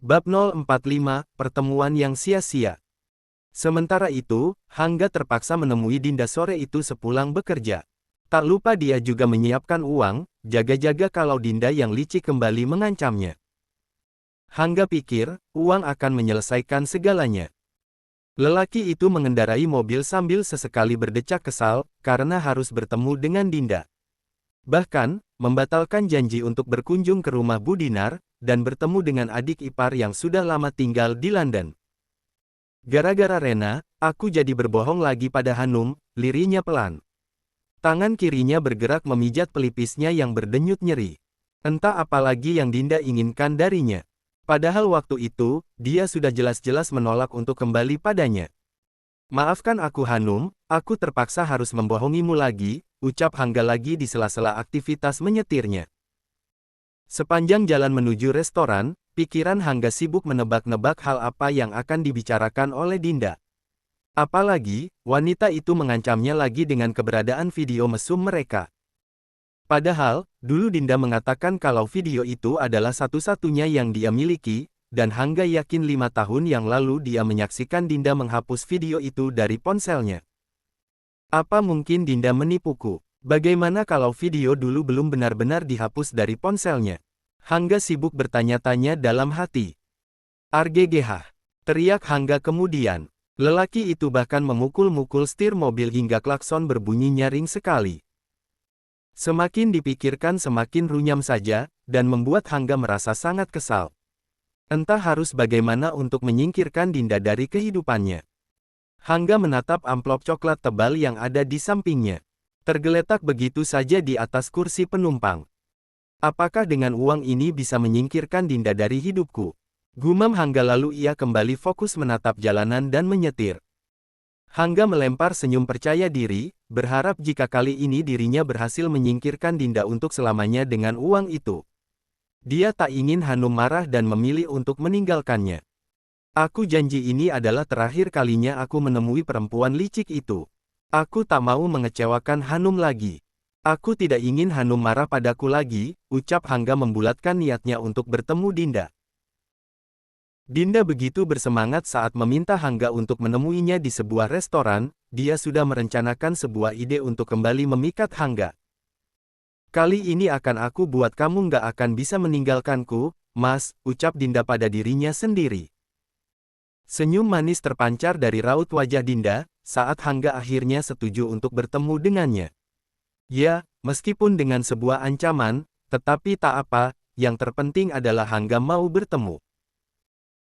Bab 045, Pertemuan yang sia-sia. Sementara itu, Hangga terpaksa menemui Dinda sore itu sepulang bekerja. Tak lupa dia juga menyiapkan uang, jaga-jaga kalau Dinda yang licik kembali mengancamnya. Hangga pikir, uang akan menyelesaikan segalanya. Lelaki itu mengendarai mobil sambil sesekali berdecak kesal, karena harus bertemu dengan Dinda. Bahkan, membatalkan janji untuk berkunjung ke rumah Bu Dinar, dan bertemu dengan adik ipar yang sudah lama tinggal di London. Gara-gara Rena, aku jadi berbohong lagi pada Hanum, lirihnya pelan. Tangan kirinya bergerak memijat pelipisnya yang berdenyut nyeri. Entah apa lagi yang Dinda inginkan darinya. Padahal waktu itu, dia sudah jelas-jelas menolak untuk kembali padanya. Maafkan aku Hanum, aku terpaksa harus membohongimu lagi, ucap Hangga lagi di sela-sela aktivitas menyetirnya. Sepanjang jalan menuju restoran, pikiran Hangga sibuk menebak-nebak hal apa yang akan dibicarakan oleh Dinda. Apalagi, wanita itu mengancamnya lagi dengan keberadaan video mesum mereka. Padahal, dulu Dinda mengatakan kalau video itu adalah satu-satunya yang dia miliki, dan Hangga yakin 5 tahun yang lalu dia menyaksikan Dinda menghapus video itu dari ponselnya. Apa mungkin Dinda menipuku? Bagaimana kalau video dulu belum benar-benar dihapus dari ponselnya? Hangga sibuk bertanya-tanya dalam hati. "Arggh!" teriak Hangga kemudian. Lelaki itu bahkan memukul-mukul setir mobil hingga klakson berbunyi nyaring sekali. Semakin dipikirkan semakin runyam saja, dan membuat Hangga merasa sangat kesal. Entah harus bagaimana untuk menyingkirkan Dinda dari kehidupannya. Hangga menatap amplop coklat tebal yang ada di sampingnya. Tergeletak begitu saja di atas kursi penumpang. Apakah dengan uang ini bisa menyingkirkan Dinda dari hidupku? Gumam Hangga lalu ia kembali fokus menatap jalanan dan menyetir. Hangga melempar senyum percaya diri, berharap jika kali ini dirinya berhasil menyingkirkan Dinda untuk selamanya dengan uang itu. Dia tak ingin Hanum marah dan memilih untuk meninggalkannya. Aku janji ini adalah terakhir kalinya aku menemui perempuan licik itu. Aku tak mau mengecewakan Hanum lagi. Aku tidak ingin Hanum marah padaku lagi, ucap Hangga membulatkan niatnya untuk bertemu Dinda. Dinda begitu bersemangat saat meminta Hangga untuk menemuinya di sebuah restoran, dia sudah merencanakan sebuah ide untuk kembali memikat Hangga. "Kali ini akan aku buat kamu nggak akan bisa meninggalkanku, Mas," ucap Dinda pada dirinya sendiri. Senyum manis terpancar dari raut wajah Dinda, saat Hangga akhirnya setuju untuk bertemu dengannya. Ya, meskipun dengan sebuah ancaman, tetapi tak apa, yang terpenting adalah Hangga mau bertemu.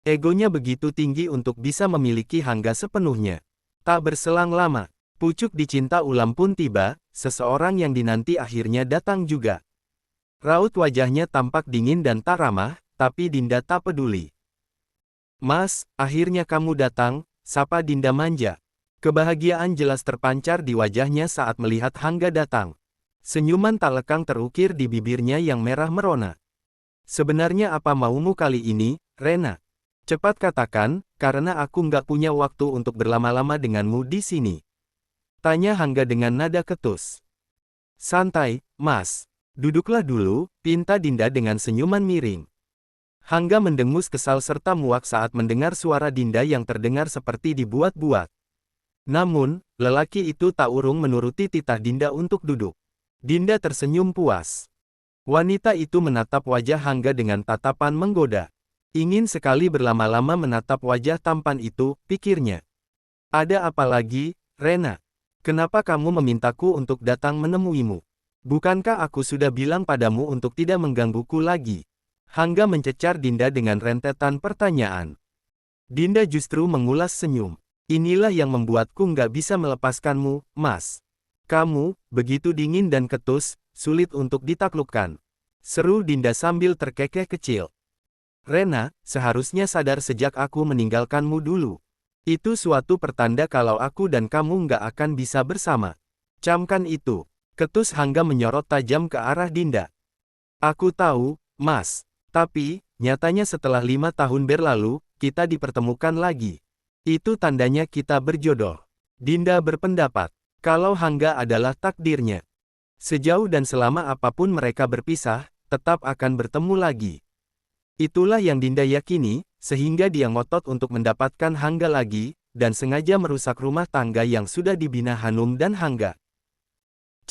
Egonya begitu tinggi untuk bisa memiliki Hangga sepenuhnya. Tak berselang lama, pucuk dicinta ulam pun tiba, seseorang yang dinanti akhirnya datang juga. Raut wajahnya tampak dingin dan tak ramah, tapi Dinda tak peduli. "Mas, akhirnya kamu datang," sapa Dinda manja. Kebahagiaan jelas terpancar di wajahnya saat melihat Hangga datang. Senyuman tak lekang terukir di bibirnya yang merah merona. "Sebenarnya apa maumu kali ini, Rena? Cepat katakan, karena aku nggak punya waktu untuk berlama-lama denganmu di sini," tanya Hangga dengan nada ketus. "Santai, Mas. Duduklah dulu," pinta Dinda dengan senyuman miring. Hangga mendengus kesal serta muak saat mendengar suara Dinda yang terdengar seperti dibuat-buat. Namun, lelaki itu tak urung menuruti titah Dinda untuk duduk. Dinda tersenyum puas. Wanita itu menatap wajah Hangga dengan tatapan menggoda. Ingin sekali berlama-lama menatap wajah tampan itu, pikirnya. "Ada apa lagi, Rena? Kenapa kamu memintaku untuk datang menemuimu? Bukankah aku sudah bilang padamu untuk tidak menggangguku lagi?" Hangga mencecar Dinda dengan rentetan pertanyaan. Dinda justru mengulas senyum. "Inilah yang membuatku nggak bisa melepaskanmu, Mas. Kamu, begitu dingin dan ketus, sulit untuk ditaklukkan," seru Dinda sambil terkekeh kecil. "Rena, seharusnya sadar sejak aku meninggalkanmu dulu. Itu suatu pertanda kalau aku dan kamu nggak akan bisa bersama. Camkan itu." Ketus Hangga menyorot tajam ke arah Dinda. "Aku tahu, Mas. Tapi, nyatanya setelah 5 tahun berlalu, kita dipertemukan lagi. Itu tandanya kita berjodoh." Dinda berpendapat, kalau Hangga adalah takdirnya. Sejauh dan selama apapun mereka berpisah, tetap akan bertemu lagi. Itulah yang Dinda yakini, sehingga dia ngotot untuk mendapatkan Hangga lagi, dan sengaja merusak rumah tangga yang sudah dibina Hanum dan Hangga.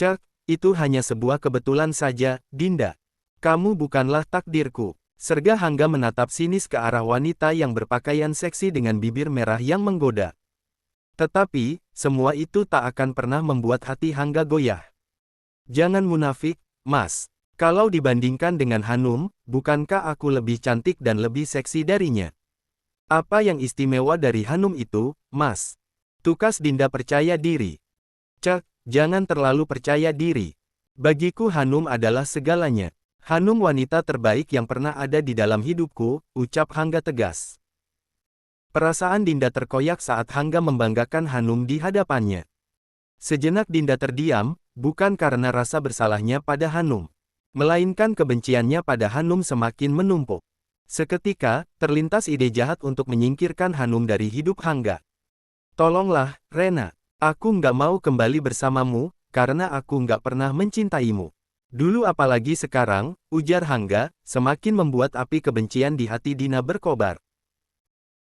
Cek, itu hanya sebuah kebetulan saja, Dinda. Kamu bukanlah takdirku. Serga Hangga menatap sinis ke arah wanita yang berpakaian seksi dengan bibir merah yang menggoda. Tetapi, semua itu tak akan pernah membuat hati Hangga goyah. Jangan munafik, Mas. Kalau dibandingkan dengan Hanum, bukankah aku lebih cantik dan lebih seksi darinya? Apa yang istimewa dari Hanum itu, Mas? Tukas Dinda percaya diri. Cek, jangan terlalu percaya diri. Bagiku Hanum adalah segalanya. Hanum wanita terbaik yang pernah ada di dalam hidupku, ucap Hangga tegas. Perasaan Dinda terkoyak saat Hangga membanggakan Hanum di hadapannya. Sejenak Dinda terdiam, bukan karena rasa bersalahnya pada Hanum, melainkan kebenciannya pada Hanum semakin menumpuk. Seketika, terlintas ide jahat untuk menyingkirkan Hanum dari hidup Hangga. Tolonglah, Rena. Aku nggak mau kembali bersamamu, karena aku nggak pernah mencintaimu. Dulu apalagi sekarang, ujar Hangga, semakin membuat api kebencian di hati Dina berkobar.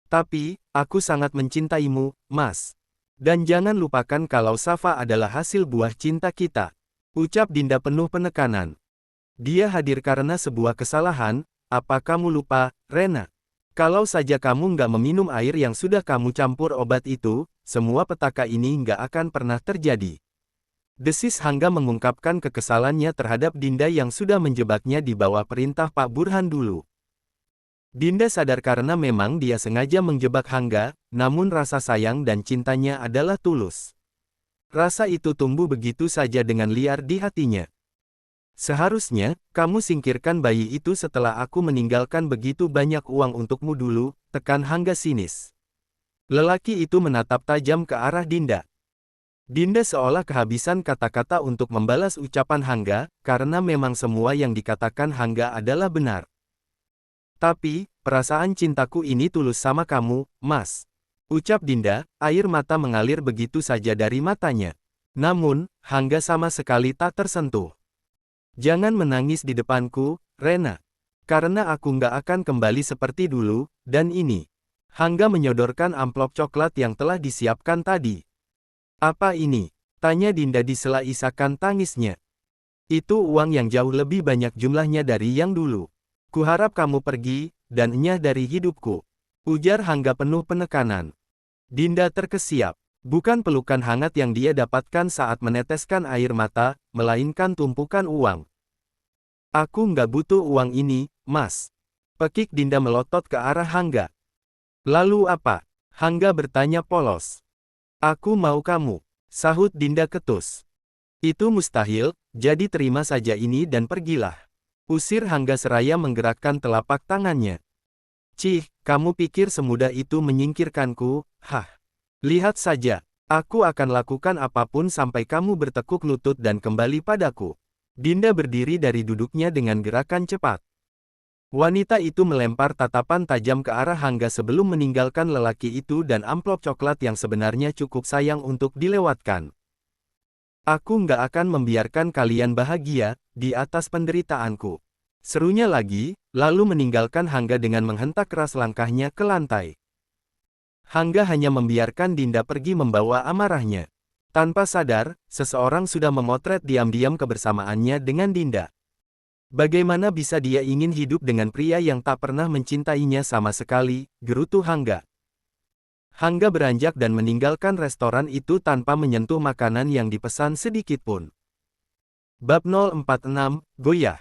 Tapi, aku sangat mencintaimu, Mas. Dan jangan lupakan kalau Safa adalah hasil buah cinta kita. Ucap Dinda penuh penekanan. Dia hadir karena sebuah kesalahan, apa kamu lupa, Rena? Kalau saja kamu nggak meminum air yang sudah kamu campur obat itu, semua petaka ini nggak akan pernah terjadi. Desis Hangga mengungkapkan kekesalannya terhadap Dinda yang sudah menjebaknya di bawah perintah Pak Burhan dulu. Dinda sadar karena memang dia sengaja menjebak Hangga, namun rasa sayang dan cintanya adalah tulus. Rasa itu tumbuh begitu saja dengan liar di hatinya. Seharusnya, kamu singkirkan bayi itu setelah aku meninggalkan begitu banyak uang untukmu dulu, tekan Hangga sinis. Lelaki itu menatap tajam ke arah Dinda. Dinda seolah kehabisan kata-kata untuk membalas ucapan Hangga, karena memang semua yang dikatakan Hangga adalah benar. Tapi, perasaan cintaku ini tulus sama kamu, Mas. Ucap Dinda, air mata mengalir begitu saja dari matanya. Namun, Hangga sama sekali tak tersentuh. Jangan menangis di depanku, Rena. Karena aku nggak akan kembali seperti dulu, dan ini. Hangga menyodorkan amplop coklat yang telah disiapkan tadi. Apa ini? Tanya Dinda di sela isakan tangisnya. Itu uang yang jauh lebih banyak jumlahnya dari yang dulu. Kuharap kamu pergi, dan enyah dari hidupku. Ujar Hangga penuh penekanan. Dinda terkesiap. Bukan pelukan hangat yang dia dapatkan saat meneteskan air mata, melainkan tumpukan uang. Aku nggak butuh uang ini, Mas. Pekik Dinda melotot ke arah Hangga. Lalu apa? Hangga bertanya polos. Aku mau kamu, sahut Dinda ketus. Itu mustahil, jadi terima saja ini dan pergilah. Usir Hangga seraya menggerakkan telapak tangannya. Cih, kamu pikir semudah itu menyingkirkanku, hah? Lihat saja, aku akan lakukan apapun sampai kamu bertekuk lutut dan kembali padaku. Dinda berdiri dari duduknya dengan gerakan cepat. Wanita itu melempar tatapan tajam ke arah Hangga sebelum meninggalkan lelaki itu dan amplop coklat yang sebenarnya cukup sayang untuk dilewatkan. Aku nggak akan membiarkan kalian bahagia di atas penderitaanku. Serunya lagi, lalu meninggalkan Hangga dengan menghentak keras langkahnya ke lantai. Hangga hanya membiarkan Dinda pergi membawa amarahnya. Tanpa sadar, seseorang sudah memotret diam-diam kebersamaannya dengan Dinda. Bagaimana bisa dia ingin hidup dengan pria yang tak pernah mencintainya sama sekali, gerutu Hangga. Hangga beranjak dan meninggalkan restoran itu tanpa menyentuh makanan yang dipesan sedikitpun. Bab 046, Goyah.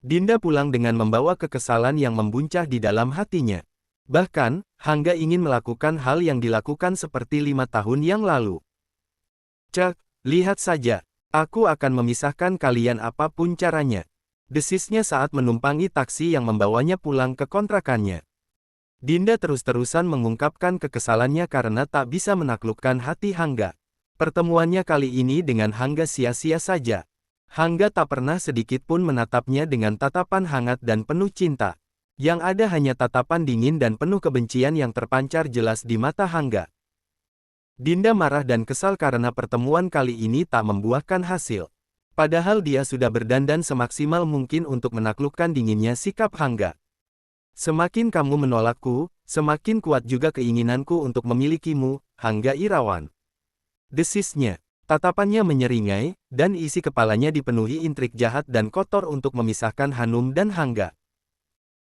Dinda pulang dengan membawa kekesalan yang membuncah di dalam hatinya. Bahkan, Hangga ingin melakukan hal yang dilakukan seperti 5 tahun yang lalu. Cek, lihat saja, aku akan memisahkan kalian apapun caranya. Desisnya saat menumpangi taksi yang membawanya pulang ke kontrakannya. Dinda terus-terusan mengungkapkan kekesalannya karena tak bisa menaklukkan hati Hangga. Pertemuannya kali ini dengan Hangga sia-sia saja. Hangga tak pernah sedikitpun menatapnya dengan tatapan hangat dan penuh cinta. Yang ada hanya tatapan dingin dan penuh kebencian yang terpancar jelas di mata Hangga. Dinda marah dan kesal karena pertemuan kali ini tak membuahkan hasil. Padahal dia sudah berdandan semaksimal mungkin untuk menaklukkan dinginnya sikap Hangga. Semakin kamu menolakku, semakin kuat juga keinginanku untuk memilikimu, Hangga Irawan. Desisnya. Tatapannya menyeringai, dan isi kepalanya dipenuhi intrik jahat dan kotor untuk memisahkan Hanum dan Hangga.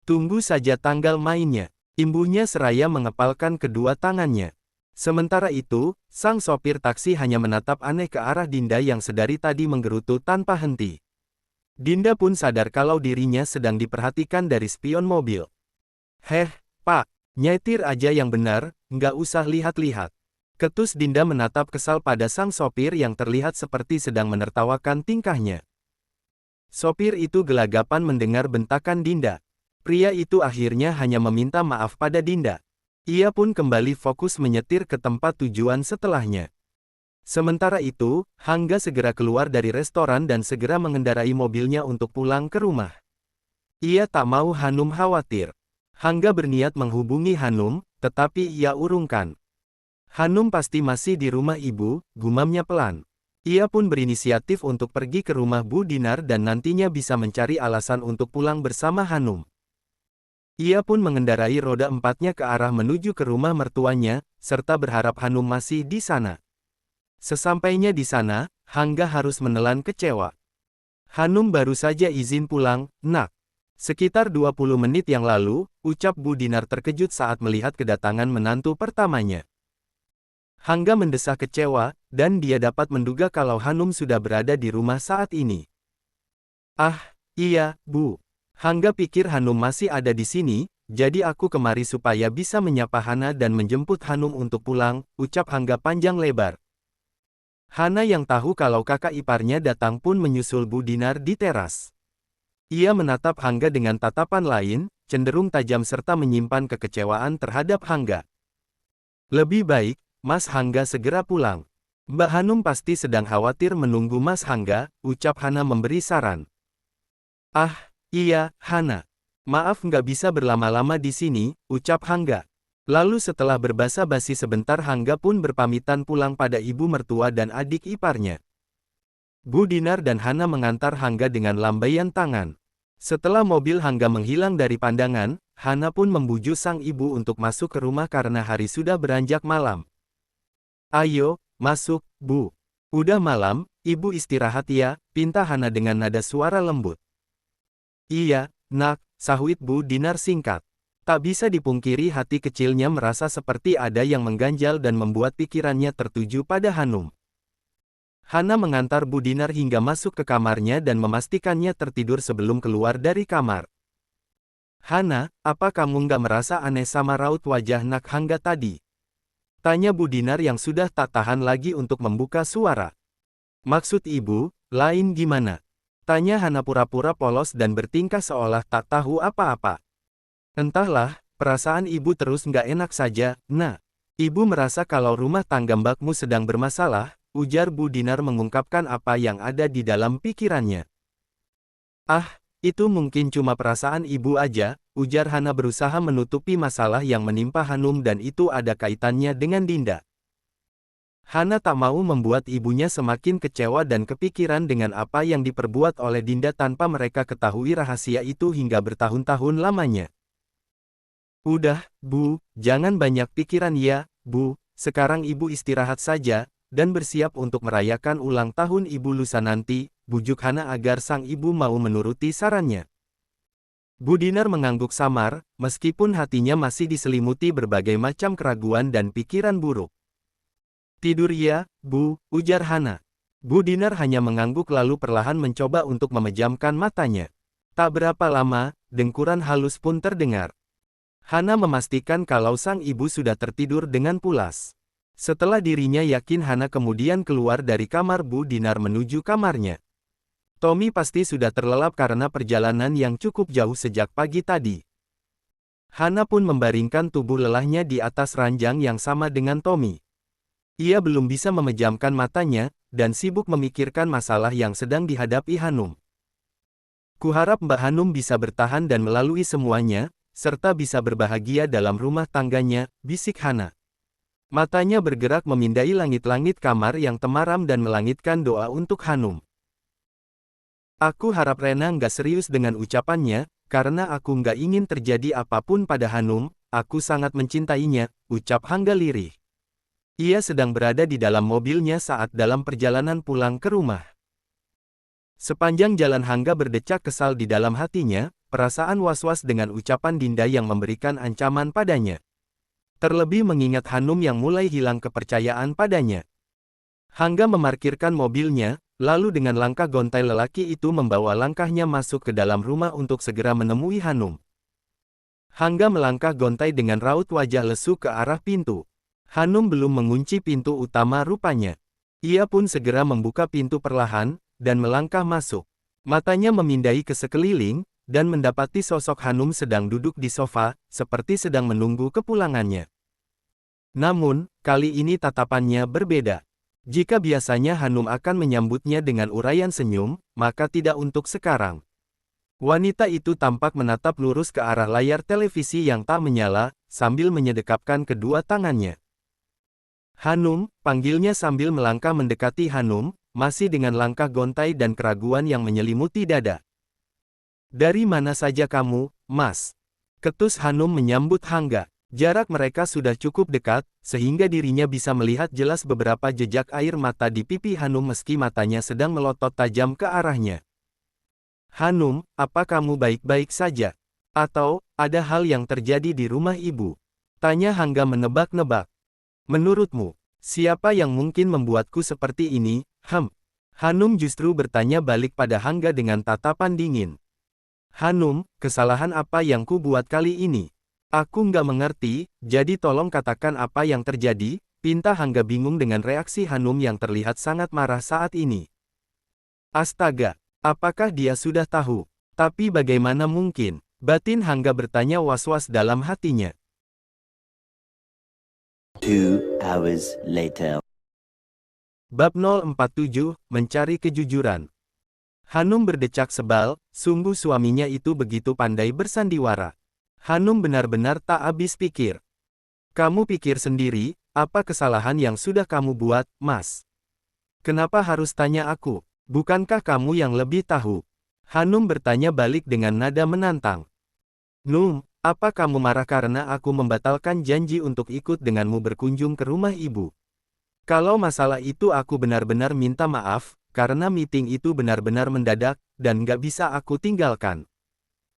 Tunggu saja tanggal mainnya. Imbuhnya seraya mengepalkan kedua tangannya. Sementara itu, sang sopir taksi hanya menatap aneh ke arah Dinda yang sedari tadi menggerutu tanpa henti. Dinda pun sadar kalau dirinya sedang diperhatikan dari spion mobil. Heh, Pak, nyetir aja yang benar, nggak usah lihat-lihat. Ketus Dinda menatap kesal pada sang sopir yang terlihat seperti sedang menertawakan tingkahnya. Sopir itu gelagapan mendengar bentakan Dinda. Pria itu akhirnya hanya meminta maaf pada Dinda. Ia pun kembali fokus menyetir ke tempat tujuan setelahnya. Sementara itu, Hangga segera keluar dari restoran dan segera mengendarai mobilnya untuk pulang ke rumah. Ia tak mau Hanum khawatir. Hangga berniat menghubungi Hanum, tetapi ia urungkan. Hanum pasti masih di rumah ibu, gumamnya pelan. Ia pun berinisiatif untuk pergi ke rumah Bu Dinar dan nantinya bisa mencari alasan untuk pulang bersama Hanum. Ia pun mengendarai roda empatnya ke arah menuju ke rumah mertuanya, serta berharap Hanum masih di sana. Sesampainya di sana, Hangga harus menelan kecewa. Hanum baru saja izin pulang, Nak. Sekitar 20 menit yang lalu, ucap Bu Dinar terkejut saat melihat kedatangan menantu pertamanya. Hangga mendesah kecewa, dan dia dapat menduga kalau Hanum sudah berada di rumah saat ini. Ah, iya, Bu. Hangga pikir Hanum masih ada di sini, jadi aku kemari supaya bisa menyapa Hana dan menjemput Hanum untuk pulang, ucap Hangga panjang lebar. Hana yang tahu kalau kakak iparnya datang pun menyusul Bu Dinar di teras. Ia menatap Hangga dengan tatapan lain, cenderung tajam serta menyimpan kekecewaan terhadap Hangga. Lebih baik, Mas Hangga segera pulang. Mbak Hanum pasti sedang khawatir menunggu Mas Hangga, ucap Hana memberi saran. Ah, iya, Hana. Maaf nggak bisa berlama-lama di sini, ucap Hangga. Lalu setelah berbasa-basi sebentar Hangga pun berpamitan pulang pada ibu mertua dan adik iparnya. Bu Dinar dan Hana mengantar Hangga dengan lambaian tangan. Setelah mobil Hangga menghilang dari pandangan, Hana pun membujuk sang ibu untuk masuk ke rumah karena hari sudah beranjak malam. Ayo, masuk, Bu. Udah malam, Ibu istirahat ya, pinta Hana dengan nada suara lembut. Iya, Nak, sahut Bu Dinar singkat. Tak bisa dipungkiri hati kecilnya merasa seperti ada yang mengganjal dan membuat pikirannya tertuju pada Hanum. Hana mengantar Bu Dinar hingga masuk ke kamarnya dan memastikannya tertidur sebelum keluar dari kamar. Hana, apa kamu nggak merasa aneh sama raut wajah Nak Hangga tadi? Tanya Bu Dinar yang sudah tak tahan lagi untuk membuka suara. Maksud ibu, lain gimana? Tanya Hana pura-pura polos dan bertingkah seolah tak tahu apa-apa. Entahlah, perasaan ibu terus nggak enak saja, Nah. Ibu merasa kalau rumah tangga mbakmu sedang bermasalah, ujar Bu Dinar mengungkapkan apa yang ada di dalam pikirannya. Ah, itu mungkin cuma perasaan ibu aja, ujar Hana berusaha menutupi masalah yang menimpa Hanum dan itu ada kaitannya dengan Dinda. Hana tak mau membuat ibunya semakin kecewa dan kepikiran dengan apa yang diperbuat oleh Dinda tanpa mereka ketahui rahasia itu hingga bertahun-tahun lamanya. Udah, Bu, jangan banyak pikiran ya, Bu, sekarang ibu istirahat saja, dan bersiap untuk merayakan ulang tahun ibu lusa nanti, bujuk Hana agar sang ibu mau menuruti sarannya. Bu Dinar mengangguk samar, meskipun hatinya masih diselimuti berbagai macam keraguan dan pikiran buruk. Tidur ya, Bu, ujar Hana. Bu Dinar hanya mengangguk lalu perlahan mencoba untuk memejamkan matanya. Tak berapa lama, dengkuran halus pun terdengar. Hana memastikan kalau sang ibu sudah tertidur dengan pulas. Setelah dirinya yakin Hana kemudian keluar dari kamar Bu Dinar menuju kamarnya. Tommy pasti sudah terlelap karena perjalanan yang cukup jauh sejak pagi tadi. Hana pun membaringkan tubuh lelahnya di atas ranjang yang sama dengan Tommy. Ia belum bisa memejamkan matanya, dan sibuk memikirkan masalah yang sedang dihadapi Hanum. Kuharap Mbak Hanum bisa bertahan dan melalui semuanya, serta bisa berbahagia dalam rumah tangganya, bisik Hana. Matanya bergerak memindai langit-langit kamar yang temaram dan melangitkan doa untuk Hanum. Aku harap Rena nggak serius dengan ucapannya, karena aku nggak ingin terjadi apapun pada Hanum, aku sangat mencintainya, ucap Hangga lirih. Ia sedang berada di dalam mobilnya saat dalam perjalanan pulang ke rumah. Sepanjang jalan Hangga berdecak kesal di dalam hatinya, perasaan was-was dengan ucapan Dinda yang memberikan ancaman padanya. Terlebih mengingat Hanum yang mulai hilang kepercayaan padanya. Hangga memarkirkan mobilnya, lalu dengan langkah gontai lelaki itu membawa langkahnya masuk ke dalam rumah untuk segera menemui Hanum. Hangga melangkah gontai dengan raut wajah lesu ke arah pintu. Hanum belum mengunci pintu utama rupanya. Ia pun segera membuka pintu perlahan, dan melangkah masuk. Matanya memindai ke sekeliling, dan mendapati sosok Hanum sedang duduk di sofa, seperti sedang menunggu kepulangannya. Namun, kali ini tatapannya berbeda. Jika biasanya Hanum akan menyambutnya dengan uraian senyum, maka tidak untuk sekarang. Wanita itu tampak menatap lurus ke arah layar televisi yang tak menyala, sambil menyedekapkan kedua tangannya. Hanum, panggilnya sambil melangkah mendekati Hanum, masih dengan langkah gontai dan keraguan yang menyelimuti dada. Dari mana saja kamu, Mas? Ketus Hanum menyambut Hangga. Jarak mereka sudah cukup dekat, sehingga dirinya bisa melihat jelas beberapa jejak air mata di pipi Hanum meski matanya sedang melotot tajam ke arahnya. Hanum, apa kamu baik-baik saja? Atau, ada hal yang terjadi di rumah ibu? Tanya Hangga menebak-nebak. Menurutmu, siapa yang mungkin membuatku seperti ini? Hanum justru bertanya balik pada Hangga dengan tatapan dingin. Hanum, kesalahan apa yang ku buat kali ini? Aku nggak mengerti, jadi tolong katakan apa yang terjadi, pinta Hangga bingung dengan reaksi Hanum yang terlihat sangat marah saat ini. Astaga, apakah dia sudah tahu? Tapi bagaimana mungkin? Batin Hangga bertanya was-was dalam hatinya. 2 hours later. Bab 047, Mencari Kejujuran. Hanum berdecak sebal, sungguh suaminya itu begitu pandai bersandiwara. Hanum benar-benar tak habis pikir. Kamu pikir sendiri, apa kesalahan yang sudah kamu buat, Mas? Kenapa harus tanya aku? Bukankah kamu yang lebih tahu? Hanum bertanya balik dengan nada menantang. Num, apa kamu marah karena aku membatalkan janji untuk ikut denganmu berkunjung ke rumah ibu? Kalau masalah itu aku benar-benar minta maaf, karena meeting itu benar-benar mendadak, dan gak bisa aku tinggalkan.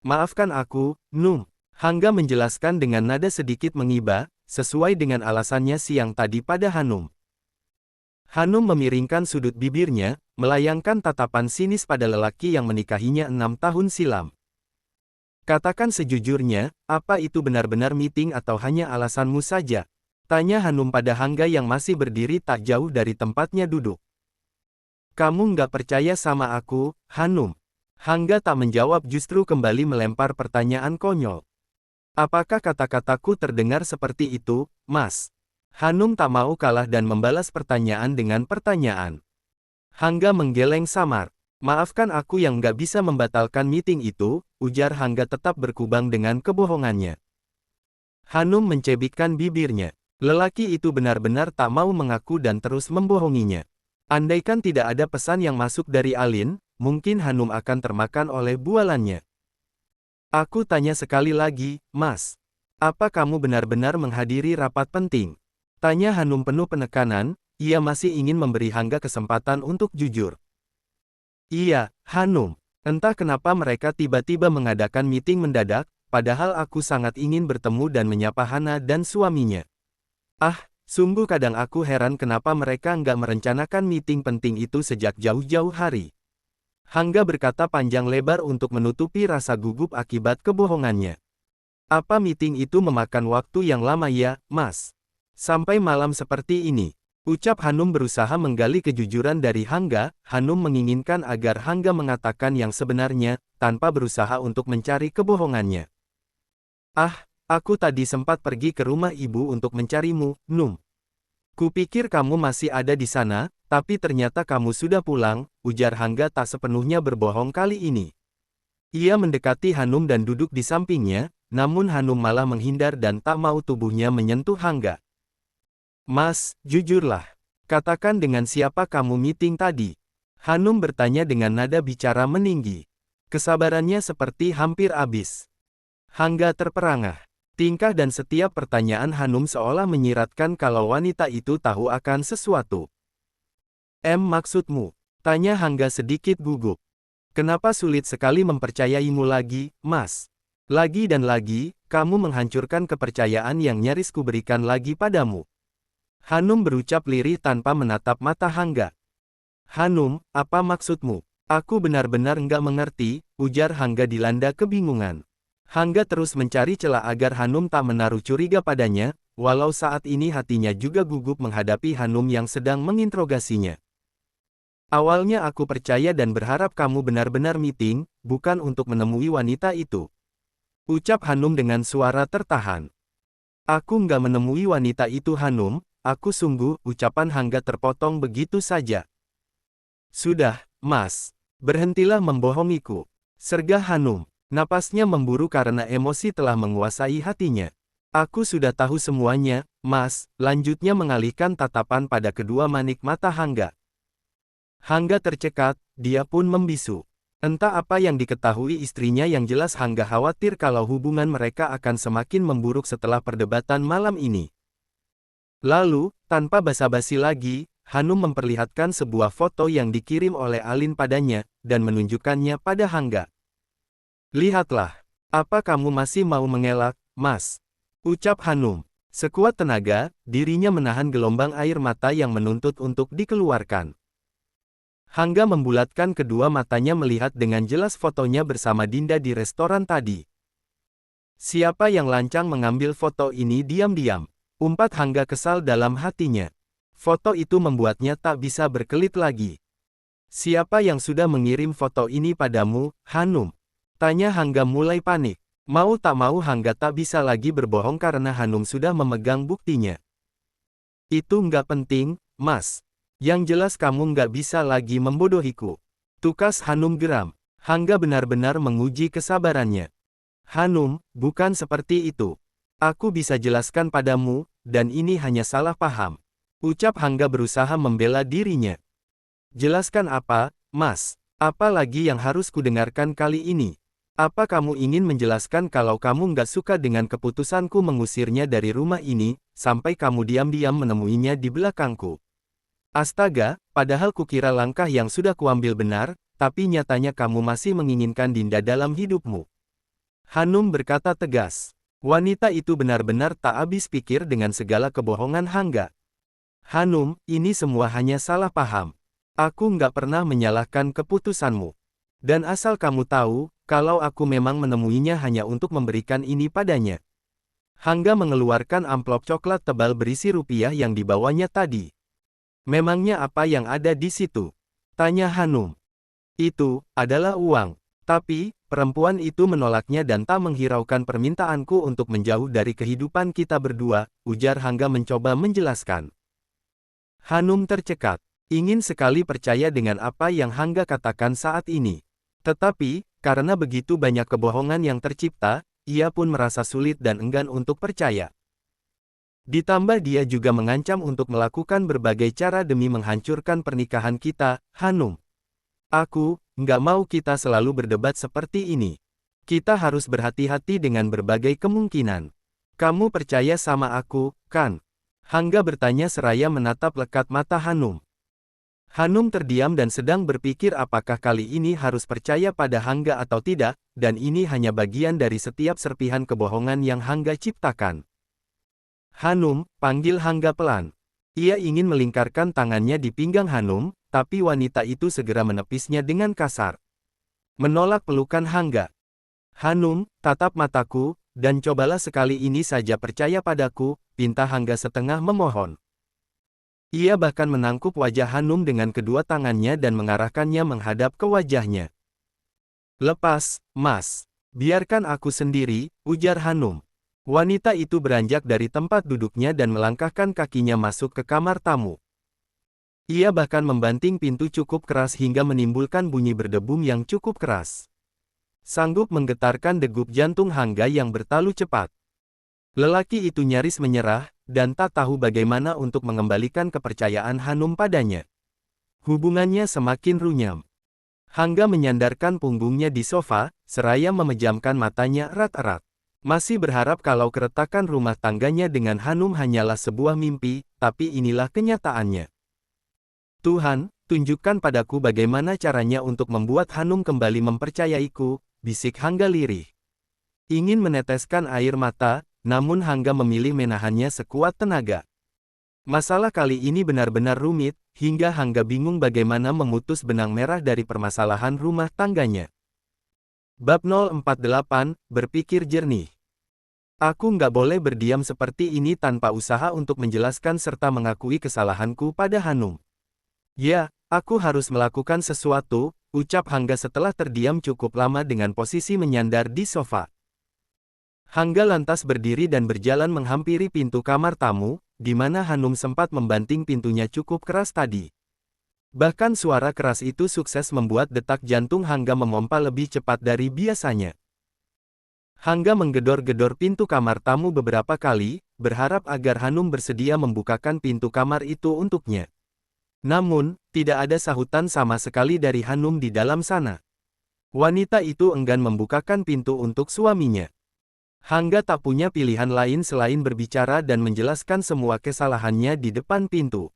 Maafkan aku, Num. Hangga menjelaskan dengan nada sedikit mengiba, sesuai dengan alasannya siang tadi pada Hanum. Hanum memiringkan sudut bibirnya, melayangkan tatapan sinis pada lelaki yang menikahinya 6 tahun silam. Katakan sejujurnya, apa itu benar-benar meeting atau hanya alasanmu saja? Tanya Hanum pada Hangga yang masih berdiri tak jauh dari tempatnya duduk. Kamu nggak percaya sama aku, Hanum? Hangga tak menjawab justru kembali melempar pertanyaan konyol. Apakah kata-kataku terdengar seperti itu, Mas? Hanum tak mau kalah dan membalas pertanyaan dengan pertanyaan. Hangga menggeleng samar. Maafkan aku yang nggak bisa membatalkan meeting itu, ujar Hangga tetap berkubang dengan kebohongannya. Hanum mencebikkan bibirnya. Lelaki itu benar-benar tak mau mengaku dan terus membohonginya. Andaikan tidak ada pesan yang masuk dari Alin, mungkin Hanum akan termakan oleh bualannya. Aku tanya sekali lagi, Mas. Apa kamu benar-benar menghadiri rapat penting? Tanya Hanum penuh penekanan, ia masih ingin memberi Hangga kesempatan untuk jujur. Iya, Hanum. Entah kenapa mereka tiba-tiba mengadakan meeting mendadak, padahal aku sangat ingin bertemu dan menyapa Hana dan suaminya. Sungguh kadang aku heran kenapa mereka nggak merencanakan meeting penting itu sejak jauh-jauh hari. Hangga berkata panjang lebar untuk menutupi rasa gugup akibat kebohongannya. Apa meeting itu memakan waktu yang lama ya, Mas? Sampai malam seperti ini. Ucap Hanum berusaha menggali kejujuran dari Hangga. Hanum menginginkan agar Hangga mengatakan yang sebenarnya, tanpa berusaha untuk mencari kebohongannya. Aku tadi sempat pergi ke rumah ibu untuk mencarimu, Num. Kupikir kamu masih ada di sana, tapi ternyata kamu sudah pulang, ujar Hangga tak sepenuhnya berbohong kali ini. Ia mendekati Hanum dan duduk di sampingnya, namun Hanum malah menghindar dan tak mau tubuhnya menyentuh Hangga. Mas, jujurlah. Katakan dengan siapa kamu meeting tadi? Hanum bertanya dengan nada bicara meninggi. Kesabarannya seperti hampir habis. Hangga terperangah. Tingkah dan setiap pertanyaan Hanum seolah menyiratkan kalau wanita itu tahu akan sesuatu. Maksudmu? Tanya Hangga sedikit gugup. Kenapa sulit sekali mempercayaimu lagi, Mas? Lagi dan lagi, kamu menghancurkan kepercayaan yang nyaris kuberikan lagi padamu. Hanum berucap lirih tanpa menatap mata Hangga. Hanum, apa maksudmu? Aku benar-benar enggak mengerti, ujar Hangga dilanda kebingungan. Hangga terus mencari celah agar Hanum tak menaruh curiga padanya, walau saat ini hatinya juga gugup menghadapi Hanum yang sedang menginterogasinya. Awalnya aku percaya dan berharap kamu benar-benar meeting, bukan untuk menemui wanita itu. Ucap Hanum dengan suara tertahan. Aku enggak menemui wanita itu Hanum, aku sungguh, ucapan Hangga terpotong begitu saja. Sudah, Mas. Berhentilah membohongiku. Sergah Hanum. Napasnya memburu karena emosi telah menguasai hatinya. Aku sudah tahu semuanya, Mas, lanjutnya mengalihkan tatapan pada kedua manik mata Hangga. Hangga tercekat, dia pun membisu. Entah apa yang diketahui istrinya yang jelas Hangga khawatir kalau hubungan mereka akan semakin memburuk setelah perdebatan malam ini. Lalu, tanpa basa-basi lagi, Hanum memperlihatkan sebuah foto yang dikirim oleh Alin padanya, dan menunjukkannya pada Hangga. Lihatlah, apa kamu masih mau mengelak, Mas? Ucap Hanum. Sekuat tenaga, dirinya menahan gelombang air mata yang menuntut untuk dikeluarkan. Hangga membulatkan kedua matanya melihat dengan jelas fotonya bersama Dinda di restoran tadi. Siapa yang lancang mengambil foto ini diam-diam? Umpat Hangga kesal dalam hatinya. Foto itu membuatnya tak bisa berkelit lagi. Siapa yang sudah mengirim foto ini padamu, Hanum? Tanya Hangga mulai panik. Mau tak mau Hangga tak bisa lagi berbohong karena Hanum sudah memegang buktinya. Itu nggak penting, Mas. Yang jelas kamu nggak bisa lagi membodohiku. Tukas Hanum geram. Hangga benar-benar menguji kesabarannya. Hanum, bukan seperti itu. Aku bisa jelaskan padamu, dan ini hanya salah paham. Ucap Hangga berusaha membela dirinya. Jelaskan apa, Mas? Apa lagi yang harus kudengarkan kali ini? Apa kamu ingin menjelaskan kalau kamu nggak suka dengan keputusanku mengusirnya dari rumah ini, sampai kamu diam-diam menemuinya di belakangku? Astaga, padahal kukira langkah yang sudah kuambil benar, tapi nyatanya kamu masih menginginkan Dinda dalam hidupmu. Hanum berkata tegas. Wanita itu benar-benar tak habis pikir dengan segala kebohongan Hangga. Hanum, ini semua hanya salah paham. Aku nggak pernah menyalahkan keputusanmu. Dan asal kamu tahu, kalau aku memang menemuinya hanya untuk memberikan ini padanya. Hangga mengeluarkan amplop coklat tebal berisi rupiah yang dibawanya tadi. Memangnya apa yang ada di situ? Tanya Hanum. Itu adalah uang. Tapi, perempuan itu menolaknya dan tak menghiraukan permintaanku untuk menjauh dari kehidupan kita berdua, ujar Hangga mencoba menjelaskan. Hanum tercekat. Ingin sekali percaya dengan apa yang Hangga katakan saat ini. Tetapi, karena begitu banyak kebohongan yang tercipta, ia pun merasa sulit dan enggan untuk percaya. Ditambah dia juga mengancam untuk melakukan berbagai cara demi menghancurkan pernikahan kita, Hanum. Aku, nggak mau kita selalu berdebat seperti ini. Kita harus berhati-hati dengan berbagai kemungkinan. Kamu percaya sama aku, kan? Hangga bertanya seraya menatap lekat mata Hanum. Hanum terdiam dan sedang berpikir apakah kali ini harus percaya pada Hangga atau tidak, dan ini hanya bagian dari setiap serpihan kebohongan yang Hangga ciptakan. Hanum, panggil Hangga pelan. Ia ingin melingkarkan tangannya di pinggang Hanum, tapi wanita itu segera menepisnya dengan kasar. Menolak pelukan Hangga. Hanum, tatap mataku, dan cobalah sekali ini saja percaya padaku, pinta Hangga setengah memohon. Ia bahkan menangkup wajah Hanum dengan kedua tangannya dan mengarahkannya menghadap ke wajahnya. Lepas, Mas. Biarkan aku sendiri, ujar Hanum. Wanita itu beranjak dari tempat duduknya dan melangkahkan kakinya masuk ke kamar tamu. Ia bahkan membanting pintu cukup keras hingga menimbulkan bunyi berdebum yang cukup keras. Sanggup menggetarkan degup jantung Hangga yang bertalu cepat. Lelaki itu nyaris menyerah, dan tak tahu bagaimana untuk mengembalikan kepercayaan Hanum padanya. Hubungannya semakin runyam. Hangga menyandarkan punggungnya di sofa, seraya memejamkan matanya erat-erat. Masih berharap kalau keretakan rumah tangganya dengan Hanum hanyalah sebuah mimpi, tapi inilah kenyataannya. Tuhan, tunjukkan padaku bagaimana caranya untuk membuat Hanum kembali mempercayaiku, bisik Hangga lirih. Ingin meneteskan air mata, namun Hangga memilih menahannya sekuat tenaga. Masalah kali ini benar-benar rumit, hingga Hangga bingung bagaimana memutus benang merah dari permasalahan rumah tangganya. Bab 048, Berpikir jernih. Aku nggak boleh berdiam seperti ini tanpa usaha untuk menjelaskan serta mengakui kesalahanku pada Hanum. Ya, aku harus melakukan sesuatu, ucap Hangga setelah terdiam cukup lama dengan posisi menyandar di sofa. Hangga lantas berdiri dan berjalan menghampiri pintu kamar tamu, di mana Hanum sempat membanting pintunya cukup keras tadi. Bahkan suara keras itu sukses membuat detak jantung Hangga memompa lebih cepat dari biasanya. Hangga menggedor-gedor pintu kamar tamu beberapa kali, berharap agar Hanum bersedia membukakan pintu kamar itu untuknya. Namun, tidak ada sahutan sama sekali dari Hanum di dalam sana. Wanita itu enggan membukakan pintu untuk suaminya. Hangga tak punya pilihan lain selain berbicara dan menjelaskan semua kesalahannya di depan pintu.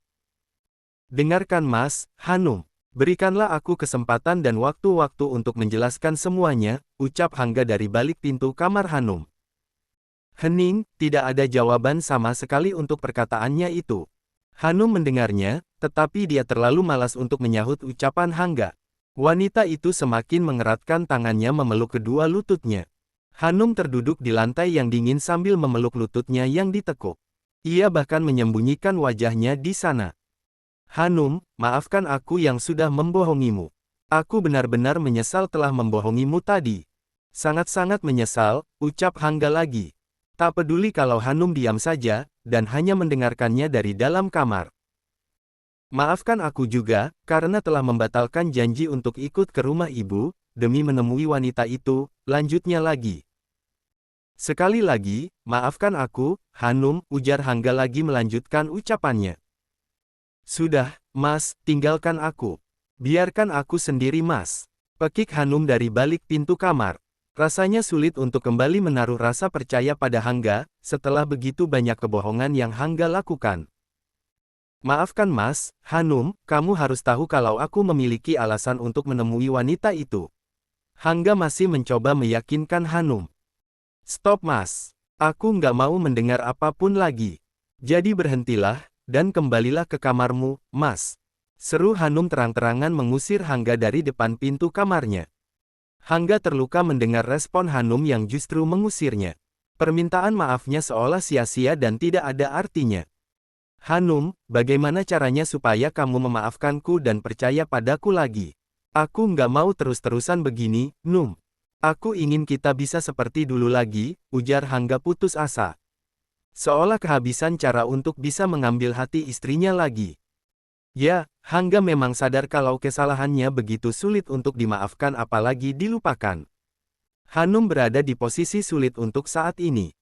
Dengarkan Mas, Hanum. Berikanlah aku kesempatan dan waktu-waktu untuk menjelaskan semuanya, ucap Hangga dari balik pintu kamar Hanum. Hening, tidak ada jawaban sama sekali untuk perkataannya itu. Hanum mendengarnya, tetapi dia terlalu malas untuk menyahut ucapan Hangga. Wanita itu semakin mengeratkan tangannya memeluk kedua lututnya. Hanum terduduk di lantai yang dingin sambil memeluk lututnya yang ditekuk. Ia bahkan menyembunyikan wajahnya di sana. Hanum, maafkan aku yang sudah membohongimu. Aku benar-benar menyesal telah membohongimu tadi. Sangat-sangat menyesal, ucap Hangga lagi. Tak peduli kalau Hanum diam saja, dan hanya mendengarkannya dari dalam kamar. Maafkan aku juga, karena telah membatalkan janji untuk ikut ke rumah ibu, demi menemui wanita itu, lanjutnya lagi. Sekali lagi, maafkan aku, Hanum, ujar Hangga lagi melanjutkan ucapannya. Sudah, Mas, tinggalkan aku. Biarkan aku sendiri Mas. Pekik Hanum dari balik pintu kamar. Rasanya sulit untuk kembali menaruh rasa percaya pada Hangga, setelah begitu banyak kebohongan yang Hangga lakukan. Maafkan Mas, Hanum, kamu harus tahu kalau aku memiliki alasan untuk menemui wanita itu. Hangga masih mencoba meyakinkan Hanum. Stop Mas. Aku nggak mau mendengar apapun lagi. Jadi berhentilah, dan kembalilah ke kamarmu, Mas. Seru Hanum terang-terangan mengusir Hangga dari depan pintu kamarnya. Hangga terluka mendengar respon Hanum yang justru mengusirnya. Permintaan maafnya seolah sia-sia dan tidak ada artinya. Hanum, bagaimana caranya supaya kamu memaafkanku dan percaya padaku lagi? Aku nggak mau terus-terusan begini, Num. Aku ingin kita bisa seperti dulu lagi, ujar Hangga putus asa. Seolah kehabisan cara untuk bisa mengambil hati istrinya lagi. Ya, Hangga memang sadar kalau kesalahannya begitu sulit untuk dimaafkan apalagi dilupakan. Hanum berada di posisi sulit untuk saat ini.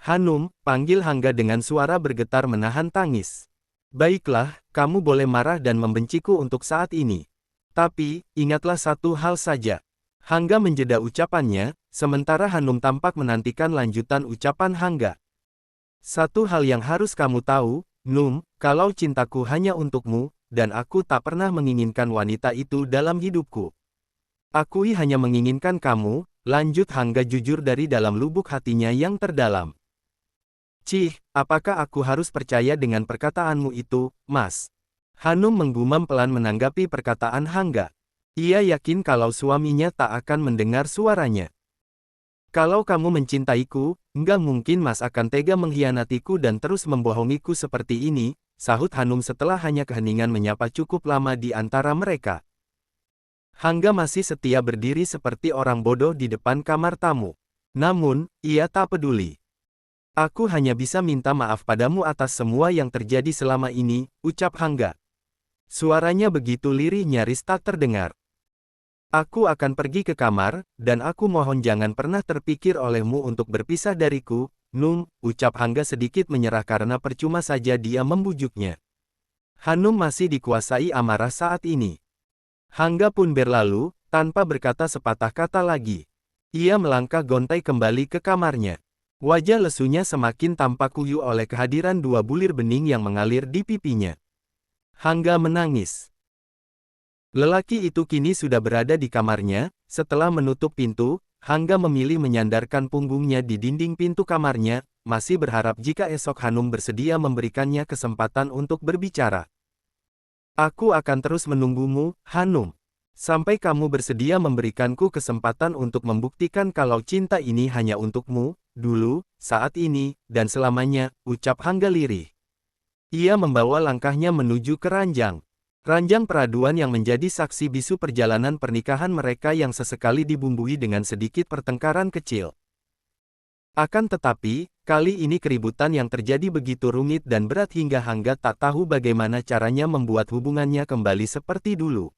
Hanum, panggil Hangga dengan suara bergetar menahan tangis. Baiklah, kamu boleh marah dan membenciku untuk saat ini. Tapi, ingatlah satu hal saja. Hangga menjeda ucapannya, sementara Hanum tampak menantikan lanjutan ucapan Hangga. Satu hal yang harus kamu tahu, Num, kalau cintaku hanya untukmu, dan aku tak pernah menginginkan wanita itu dalam hidupku. Aku hanya menginginkan kamu, lanjut Hangga jujur dari dalam lubuk hatinya yang terdalam. Cih, apakah aku harus percaya dengan perkataanmu itu, Mas? Hanum menggumam pelan menanggapi perkataan Hangga. Ia yakin kalau suaminya tak akan mendengar suaranya. Kalau kamu mencintaiku, enggak mungkin Mas akan tega mengkhianatiku dan terus membohongiku seperti ini, sahut Hanum setelah hanya keheningan menyapa cukup lama di antara mereka. Hangga masih setia berdiri seperti orang bodoh di depan kamar tamu. Namun, ia tak peduli. Aku hanya bisa minta maaf padamu atas semua yang terjadi selama ini, ucap Hangga. Suaranya begitu lirih nyaris tak terdengar. Aku akan pergi ke kamar, dan aku mohon jangan pernah terpikir olehmu untuk berpisah dariku, Num, ucap Hangga sedikit menyerah karena percuma saja dia membujuknya. Hanum masih dikuasai amarah saat ini. Hangga pun berlalu, tanpa berkata sepatah kata lagi. Ia melangkah gontai kembali ke kamarnya. Wajah lesunya semakin tampak kuyu oleh kehadiran dua bulir bening yang mengalir di pipinya. Hangga menangis. Lelaki itu kini sudah berada di kamarnya. Setelah menutup pintu, Hangga memilih menyandarkan punggungnya di dinding pintu kamarnya, masih berharap jika esok Hanum bersedia memberikannya kesempatan untuk berbicara. Aku akan terus menunggumu, Hanum. Sampai kamu bersedia memberikanku kesempatan untuk membuktikan kalau cinta ini hanya untukmu, dulu, saat ini, dan selamanya, ucap Hangga lirih. Ia membawa langkahnya menuju ke ranjang. Ranjang peraduan yang menjadi saksi bisu perjalanan pernikahan mereka yang sesekali dibumbui dengan sedikit pertengkaran kecil. Akan tetapi, kali ini keributan yang terjadi begitu rumit dan berat hingga Hangga tak tahu bagaimana caranya membuat hubungannya kembali seperti dulu.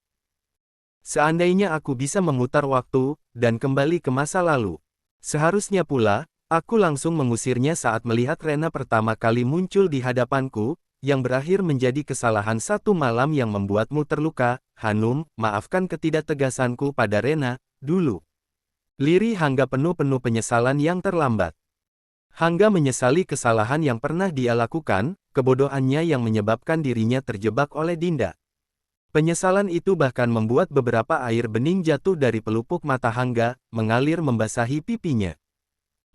Seandainya aku bisa memutar waktu, dan kembali ke masa lalu. Seharusnya pula, aku langsung mengusirnya saat melihat Rena pertama kali muncul di hadapanku, yang berakhir menjadi kesalahan satu malam yang membuatmu terluka, Hanum, maafkan ketidaktegasanku pada Rena, dulu. Lirih Hangga penuh penyesalan yang terlambat. Hangga menyesali kesalahan yang pernah dia lakukan, kebodohannya yang menyebabkan dirinya terjebak oleh Dinda. Penyesalan itu bahkan membuat beberapa air bening jatuh dari pelupuk mata Hangga, mengalir membasahi pipinya.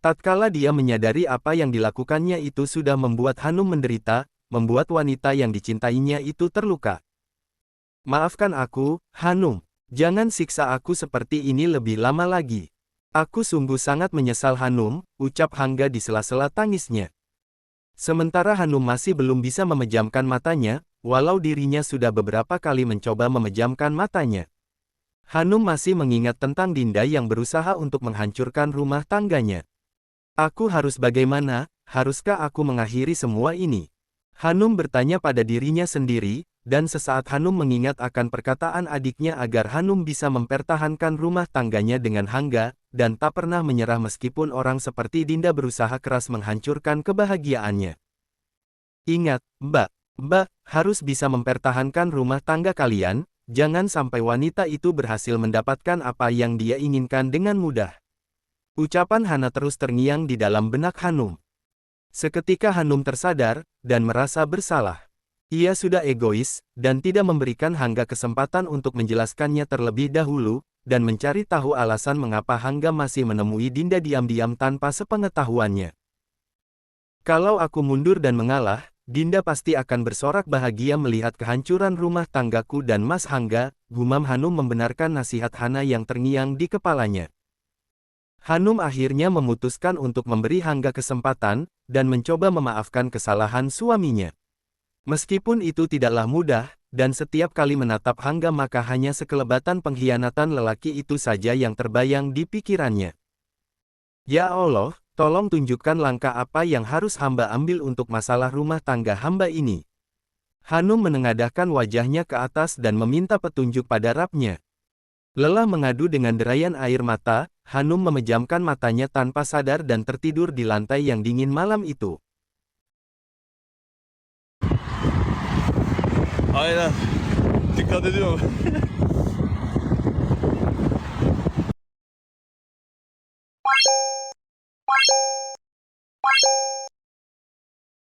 Tatkala dia menyadari apa yang dilakukannya itu sudah membuat Hanum menderita, membuat wanita yang dicintainya itu terluka. Maafkan aku, Hanum. Jangan siksa aku seperti ini lebih lama lagi. Aku sungguh sangat menyesal Hanum, ucap Hangga di sela-sela tangisnya. Sementara Hanum masih belum bisa memejamkan matanya, walau dirinya sudah beberapa kali mencoba memejamkan matanya. Hanum masih mengingat tentang Dinda yang berusaha untuk menghancurkan rumah tangganya. Aku harus bagaimana? Haruskah aku mengakhiri semua ini? Hanum bertanya pada dirinya sendiri, dan sesaat Hanum mengingat akan perkataan adiknya agar Hanum bisa mempertahankan rumah tangganya dengan Hangga, dan tak pernah menyerah meskipun orang seperti Dinda berusaha keras menghancurkan kebahagiaannya. Ingat, Mbak, harus bisa mempertahankan rumah tangga kalian, jangan sampai wanita itu berhasil mendapatkan apa yang dia inginkan dengan mudah. Ucapan Hana terus terngiang di dalam benak Hanum. Seketika Hanum tersadar, dan merasa bersalah. Ia sudah egois, dan tidak memberikan Hangga kesempatan untuk menjelaskannya terlebih dahulu, dan mencari tahu alasan mengapa Hangga masih menemui Dinda diam-diam tanpa sepengetahuannya. Kalau aku mundur dan mengalah, Dinda pasti akan bersorak bahagia melihat kehancuran rumah tanggaku dan Mas Hangga, gumam Hanum membenarkan nasihat Hana yang terngiang di kepalanya. Hanum akhirnya memutuskan untuk memberi Hangga kesempatan, dan mencoba memaafkan kesalahan suaminya. Meskipun itu tidaklah mudah, dan setiap kali menatap Hangga maka hanya sekelebatan pengkhianatan lelaki itu saja yang terbayang di pikirannya. Ya Allah, tolong tunjukkan langkah apa yang harus hamba ambil untuk masalah rumah tangga hamba ini. Hanum menengadahkan wajahnya ke atas dan meminta petunjuk pada Rabb-nya. Lelah mengadu dengan derayan air mata, Hanum memejamkan matanya tanpa sadar dan tertidur di lantai yang dingin malam itu. Aynen. Dikkat ediyorum.